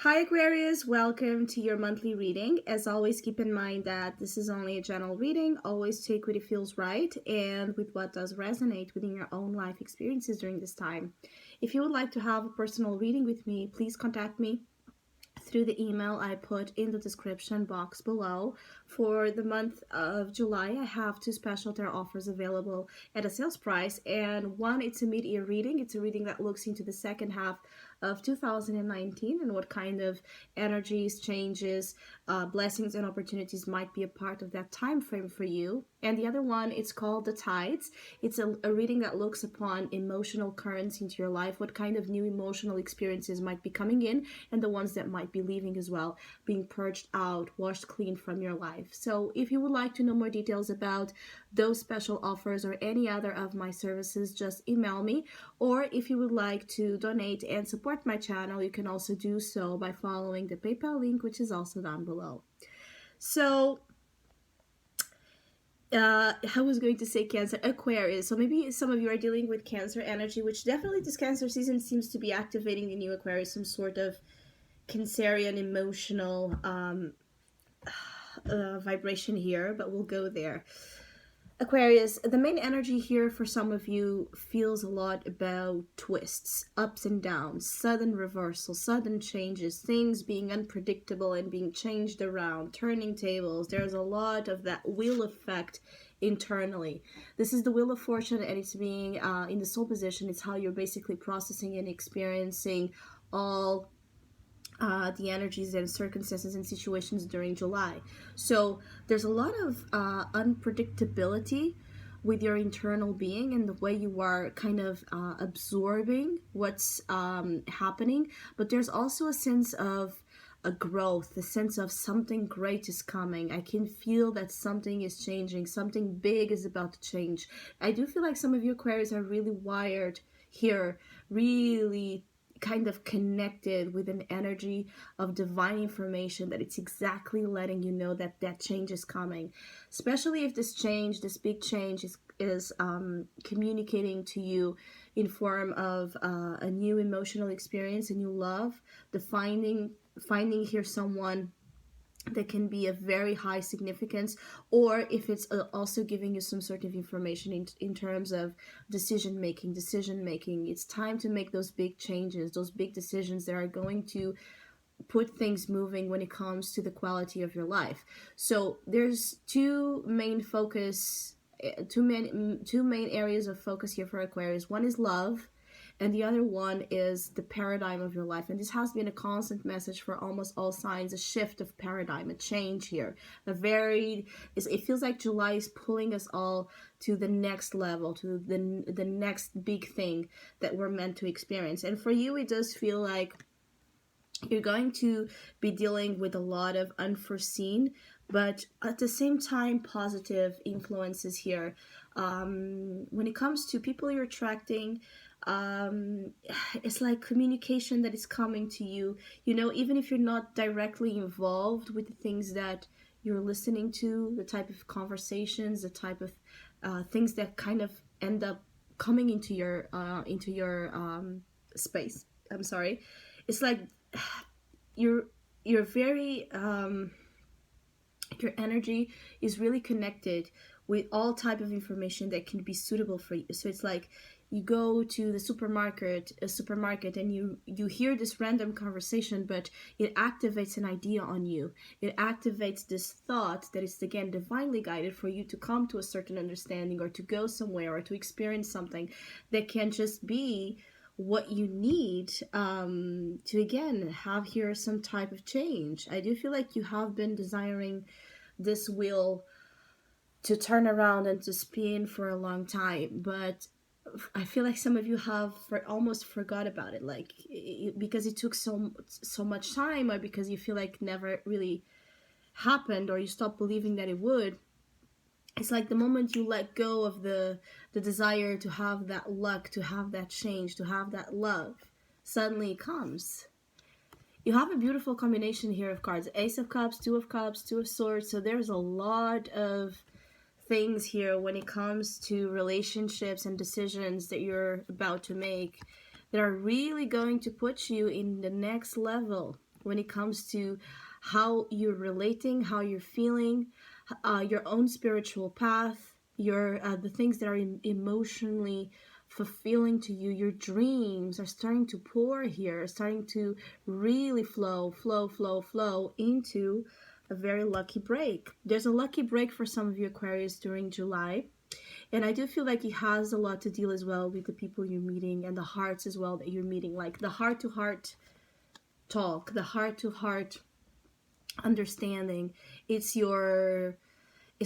Hi Aquarius, welcome to your monthly reading. As always, keep in mind that this is only a general reading. Always take what it feels right and with what does resonate within your own life experiences during this time. If you would like to have a personal reading with me, please contact me through the email I put in the description box below. For the month of July, I have two special tarot offers available at a sales price, and one, it's a mid-year reading. It's a reading that looks into the second half of 2019 and what kind of energies, changes, blessings and opportunities might be a part of that time frame for you. And the other one, it's called The Tides. It's a reading that looks upon emotional currents into your life, what kind of new emotional experiences might be coming in, and the ones that might be leaving as well, being purged out, washed clean from your life. So if you would like to know more details about those special offers or any other of my services, just email me. Or if you would like to donate and support my channel, you can also do so by following the PayPal link, which is also down below. So I was going to say Cancer, Aquarius. So maybe some of you are dealing with Cancer energy, which definitely this Cancer season seems to be activating the new Aquarius, some sort of Cancerian emotional vibration here, but we'll go there. Aquarius, the main energy here for some of you feels a lot about twists, ups and downs, sudden reversals, sudden changes, things being unpredictable and being changed around, turning tables. There's a lot of that wheel effect internally. This is the wheel of fortune, and it's being in the soul position. It's how you're basically processing and experiencing all the energies and circumstances and situations during July. So there's a lot of unpredictability with your internal being and the way you are kind of absorbing what's happening. But there's also a sense of a growth, the sense of something great is coming. I can feel that something is changing, something big is about to change. I do feel like some of you Aquarius are really wired here, really kind of connected with an energy of divine information that it's exactly letting you know that that change is coming, especially if this change, this big change is communicating to you in form of a new emotional experience, a new love, the finding here someone that can be of very high significance, or if it's also giving you some sort of information in terms of decision making. It's time to make those big changes, those big decisions that are going to put things moving when it comes to the quality of your life. So there's two main areas of focus here for Aquarius. One is love, and the other one is the paradigm of your life. And this has been a constant message for almost all signs, a shift of paradigm, a change here. It feels like July is pulling us all to the next level, to the next big thing that we're meant to experience. And for you, it does feel like you're going to be dealing with a lot of unforeseen, but at the same time, positive influences here. When it comes to people you're attracting, it's like communication that is coming to you, even if you're not directly involved with the things that you're listening to, the type of conversations, the type of things that kind of end up coming into your space. I'm sorry. It's like you're very your energy is really connected with all type of information that can be suitable for you. So it's like you go to the supermarket and you hear this random conversation, but it activates an idea on you. It activates this thought that is again divinely guided for you to come to a certain understanding, or to go somewhere, or to experience something that can just be what you need to again have here some type of change. I do feel like you have been desiring this wheel to turn around and to spin for a long time, but I feel like some of you have almost forgot about it, like because it took so much time, or because you feel like never really happened, or you stopped believing that it would. It's like the moment you let go of the desire to have that luck, to have that change, to have that love, suddenly it comes. You have a beautiful combination here of cards. Ace of Cups, Two of Cups, Two of Swords. So there's a lot of things here when it comes to relationships and decisions that you're about to make that are really going to put you in the next level. when it comes to how you're relating, how you're feeling, your own spiritual path, your the things that are emotionally fulfilling to you. Your dreams are starting to pour here, starting to really flow into a very lucky break. There's a lucky break for some of you Aquarius during July. And I do feel like it has a lot to deal as well with the people you're meeting and the hearts as well that you're meeting. Like the heart to heart talk, the heart to heart understanding. It's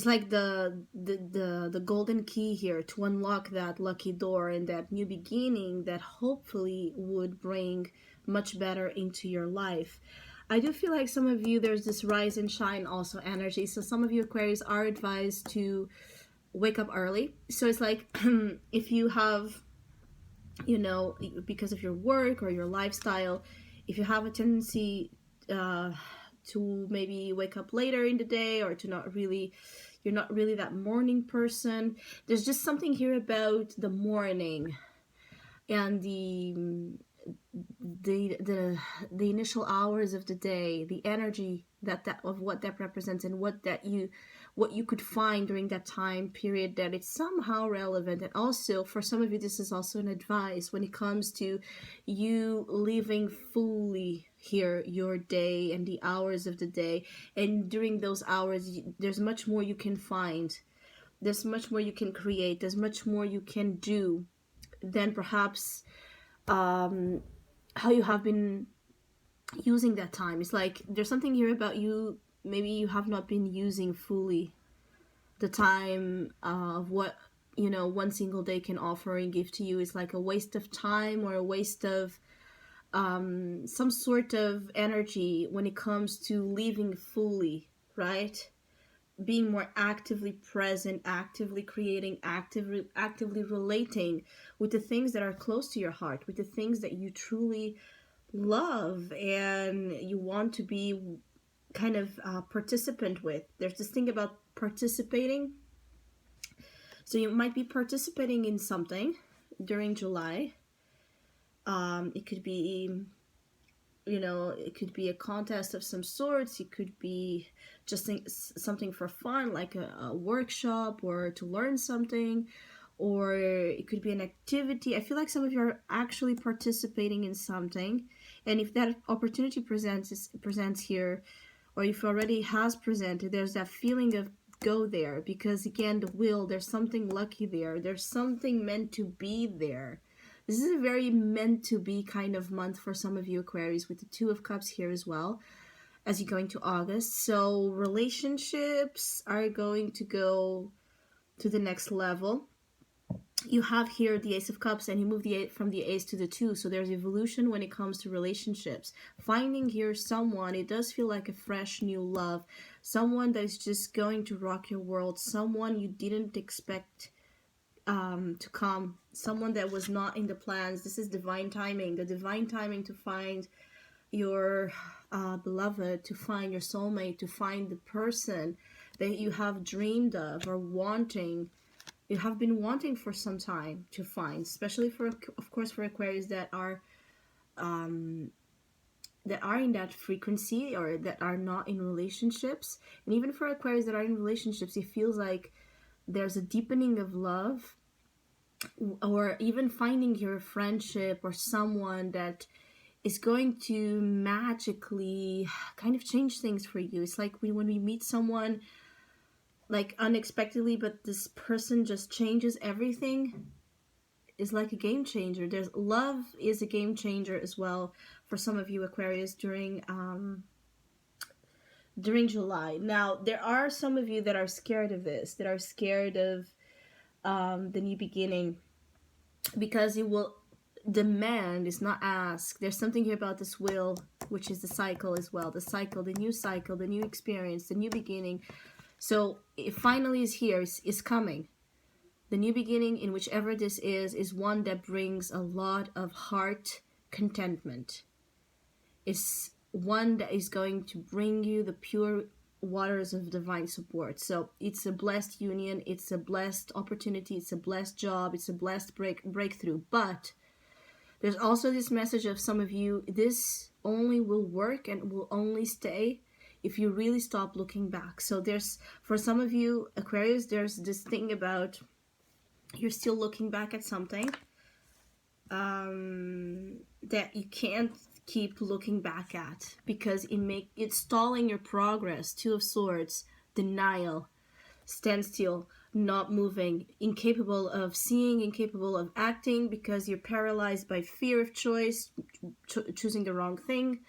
like the golden key here to unlock that lucky door and that new beginning that hopefully would bring much better into your life. I do feel like some of you, there's this rise and shine also energy. So some of you Aquarius are advised to wake up early. So it's like if you have, you know, because of your work or your lifestyle, if you have a tendency to maybe wake up later in the day, or to not really, you're not really that morning person, there's just something here about the morning and the initial hours of the day, the energy that of what that represents, and what you could find during that time period, that it's somehow relevant. And also for some of you, this is also an advice when it comes to you living fully here your day and the hours of the day. And during those hours, there's much more you can find, there's much more you can create, there's much more you can do than perhaps how you have been using that time. It's like there's something here about you, maybe you have not been using fully the time of what, you know, one single day can offer and give to you. It's like a waste of time or a waste of some sort of energy when it comes to living fully, right? Being more actively present, actively creating, actively relating with the things that are close to your heart, with the things that you truly love and you want to be kind of participant with. There's this thing about participating. So you might be participating in something during July. It could be, you know, it could be a contest of some sorts. It could be just something for fun, like a workshop, or to learn something, or it could be an activity. I feel like some of you are actually participating in something, and if that opportunity presents here, or if it already has presented, there's that feeling of go there, because again, the will, there's something lucky there, there's something meant to be there. This is a very meant to be kind of month for some of you Aquarius, with the Two of Cups here as well as you go into August. So relationships are going to go to the next level. You have here the Ace of Cups, and you move from the Ace to the Two. So there's evolution when it comes to relationships. Finding here someone, it does feel like a fresh new love. Someone that is just going to rock your world. Someone you didn't expect to come, someone that was not in the plans. This is divine timing, the divine timing to find your beloved, to find your soulmate, to find the person that you have dreamed of or wanting, you have been wanting for some time to find, especially for, of course, for Aquarius that are in that frequency or that are not in relationships. And even for Aquarius that are in relationships, it feels like there's a deepening of love, or even finding your friendship or someone that is going to magically kind of change things for you. It's like when we meet someone like unexpectedly, but this person just changes everything. Is like a game changer. There's love is a game changer as well for some of you Aquarius during July. Now, there are some of you that are scared of this, that are scared of the new beginning, because it will demand, it's not ask. There's something here about this will, which is the cycle as well. The cycle, the new experience, the new beginning. So it finally is here, is coming. The new beginning, in whichever this is one that brings a lot of heart contentment. It's one that is going to bring you the pure waters of divine support. So it's a blessed union, it's a blessed opportunity, it's a blessed job, it's a blessed breakthrough. But There's also this message of some of you, this only will work and will only stay if you really stop looking back. So there's, for some of you Aquarius, there's this thing about you're still looking back at something that you can't keep looking back at because it's stalling your progress. Two of Swords, denial, standstill, not moving, incapable of seeing, incapable of acting because you're paralyzed by fear of choice, choosing the wrong thing,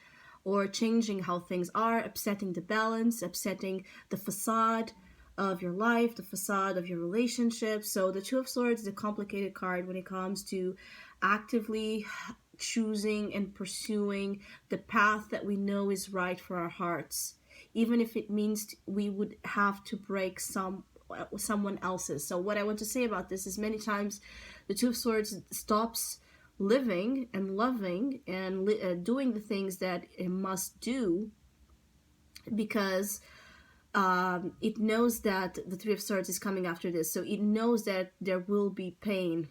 or changing how things are, upsetting the balance, upsetting the facade of your life, the facade of your relationship. So the Two of Swords is a complicated card when it comes to actively choosing and pursuing the path that we know is right for our hearts, even if it means we would have to break someone else's. So what I want to say about this is many times the Two of Swords stops living and loving and doing the things that it must do because it knows that the Three of Swords is coming after this. So it knows that there will be pain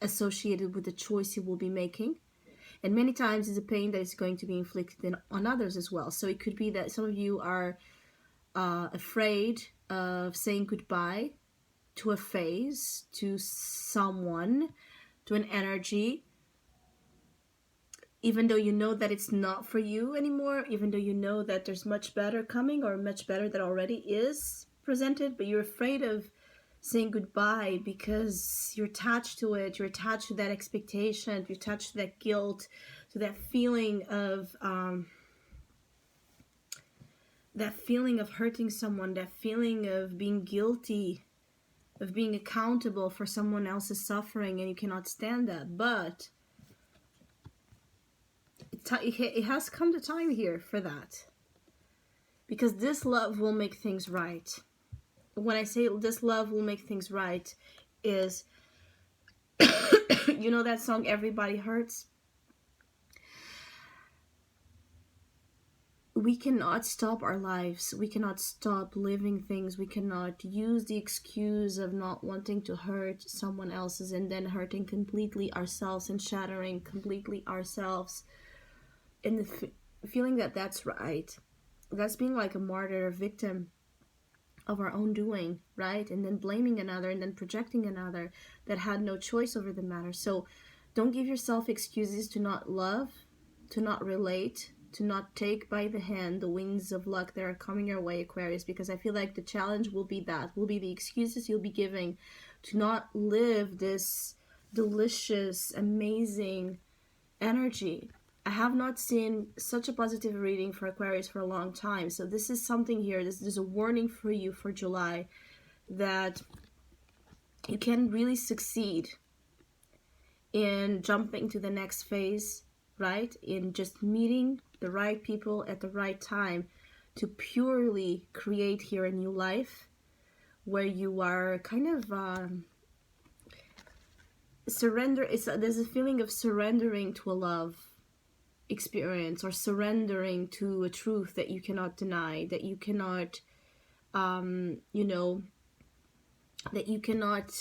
associated with the choice it will be making. And many times it's a pain that is going to be inflicted on others as well. So it could be that some of you are afraid of saying goodbye to a phase, to someone, to an energy, even though you know that it's not for you anymore, even though you know that there's much better coming or much better that already is presented, but you're afraid of saying goodbye because you're attached to it, you're attached to that expectation, you're attached to that guilt, to that feeling of hurting someone, that feeling of being guilty, of being accountable for someone else's suffering, and you cannot stand that. But it has come the time here for that, because this love will make things right. When I say this love will make things right is, you know that song Everybody Hurts? We cannot stop our lives. We cannot stop living things. We cannot use the excuse of not wanting to hurt someone else's and then hurting completely ourselves and shattering completely ourselves. And the feeling that that's right. That's being like a martyr, a victim of our own doing, right? And then blaming another and then projecting another that had no choice over the matter. So don't give yourself excuses to not love, to not relate, to not take by the hand the wings of luck that are coming your way, Aquarius, because I feel like the challenge will be the excuses you'll be giving to not live this delicious, amazing energy. I have not seen such a positive reading for Aquarius for a long time. So this is something here. This is a warning for you for July that you can really succeed in jumping to the next phase, right? In just meeting the right people at the right time to purely create here a new life where you are kind of there's a feeling of surrendering to a love experience, or surrendering to a truth that you cannot deny, that you cannot that you cannot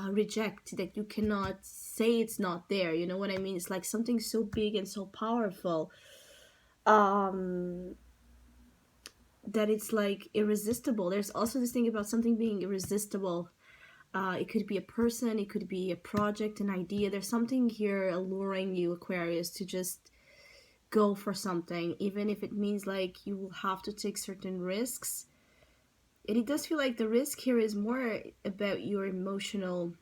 reject, that you cannot say it's not there. You know what I mean? It's like something so big and so powerful that it's like irresistible. There's also this thing about something being irresistible. It could be a person, it could be a project, an idea. There's something here alluring you, Aquarius, to just go for something, even if it means like you will have to take certain risks. And it does feel like the risk here is more about your emotional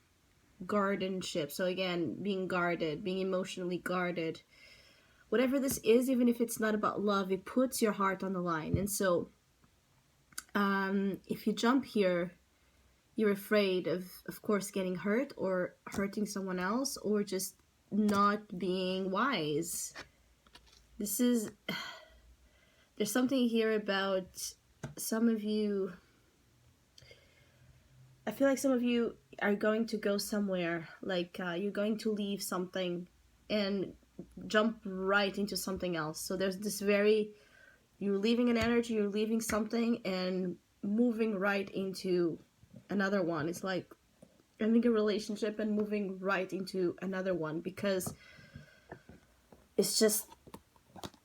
guardianship. So again, being guarded, being emotionally guarded. Whatever this is, even if it's not about love, it puts your heart on the line. And so if you jump here, you're afraid of course, getting hurt or hurting someone else, or just not being wise. There's something here about some of you. I feel like some of you are going to go somewhere, like you're going to leave something and jump right into something else. So there's this you're leaving an energy, you're leaving something and moving right into another one. It's like ending a relationship and moving right into another one, because it's just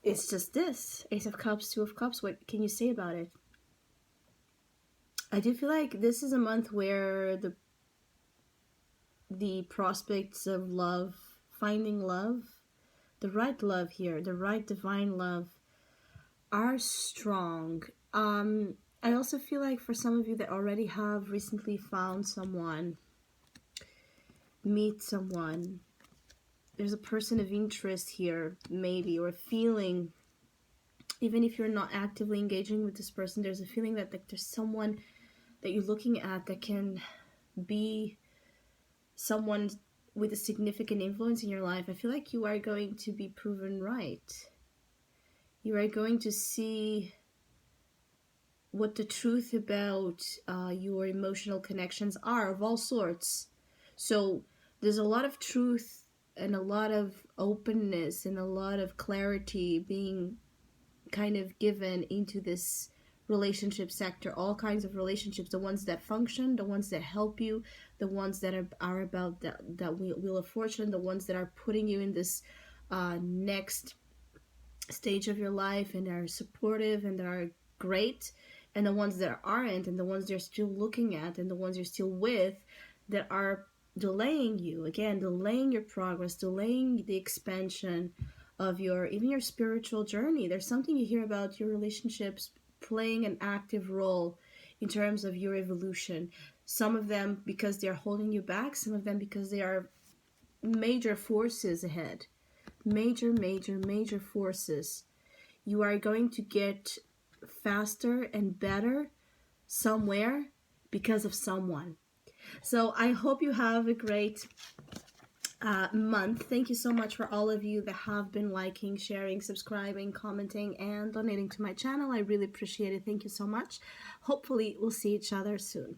this Ace of Cups, Two of Cups. What can you say about it? I do feel like this is a month where the prospects of love, finding love, the right love here, the right divine love, are strong. I also feel like for some of you that already have recently found someone, meet someone, there's a person of interest here, maybe, or a feeling, even if you're not actively engaging with this person, there's a feeling that like, there's someone that you're looking at that can be someone with a significant influence in your life. I feel like you are going to be proven right. You are going to see what the truth about your emotional connections are, of all sorts. So there's a lot of truth and a lot of openness and a lot of clarity being kind of given into this relationship sector. All kinds of relationships, the ones that function, the ones that help you, the ones that are about that wheel of fortune, the ones that are putting you in this next stage of your life and are supportive and are great, and the ones that aren't, and the ones you're still looking at, and the ones you're still with that are delaying you, again, delaying your progress, delaying the expansion of your, even your spiritual journey. There's something you hear about your relationships playing an active role in terms of your evolution. Some of them because they're holding you back, some of them because they are major forces ahead. Major forces. You are going to get faster and better somewhere because of someone. So I hope you have a great month. Thank you so much for all of you that have been liking, sharing, subscribing, commenting, and donating to my channel. I really appreciate it. Thank you so much. Hopefully we'll see each other soon.